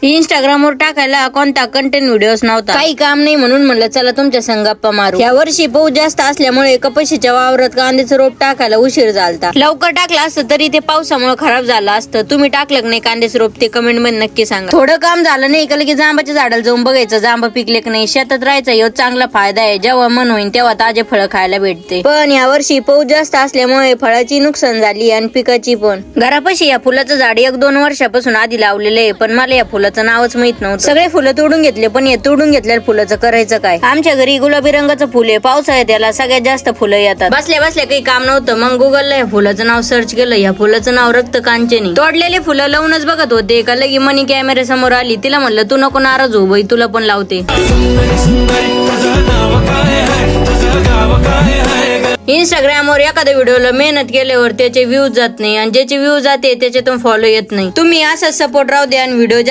इंस्टाग्रामवर टाकायला कोणता कंटेंट व्हिडिओस नव्हता, काही काम नाही म्हणून म्हणलं चला तुमच्या संग गप्पा मारू. या वर्षी पाऊस जास्त असल्यामुळे कपाशीच्या वावरात कांद्याचं रोप टाकायला उशीर झालता. लवकर टाकलं असतं तरी ते पावसामुळे खराब झालं असतं. तुम्ही टाकलं की नाही कांद्याचं रोप ते कमेंट मध्ये नक्की सांगा. थोडं काम झालं नाही का की जांबाच्या झाडाला जाऊन बघायचं जांब पिकले की नाही. शेतात राहायचा ह्यो चांगला फायदा आहे. जेव्हा मन होईल तेव्हा ताजे फळं खायला भेटते. पण या वर्षी पाऊस जास्त असल्यामुळे फळाची नुकसान झाली आणि पिकाची पण. घरापाशी या फुलाचं झाड 1-2 वर्षापासून आधी लावलेलं आहे, पण मला या फुलाचं नावच माहित नव्हतं. सगळे फुलं तोडून घेतले, पण हे तोडून घेतलेल्या फुलाचं करायचं काय. आमच्या घरी गुलाबी रंगाचं फुल आहे. पावसाळ्यात त्याला सगळ्यात जास्त फुलं येतात. बसल्या बसल्या काही काम नव्हतं, मग गुगलला या फुलाचं नाव सर्च केलं. या फुलाचं नाव रक्त कांचनी. तोडलेले फुलं लावूनच बघत होते का लगी मनी कॅमेरा समोर आली. तिला म्हणलं तू नको नाराज हो बाई, तुला पण लावते. इंस्टाग्रामवर एखाद्या व्हिडिओला मेहनत केल्यावर त्याचे व्ह्यूज जात नाही, आणि ज्याचे व्ह्यूज जाते त्याच्यातून फॉलो येत नाही. तुम्ही असाच सपोर्ट राहू द्या आणि व्हिडिओ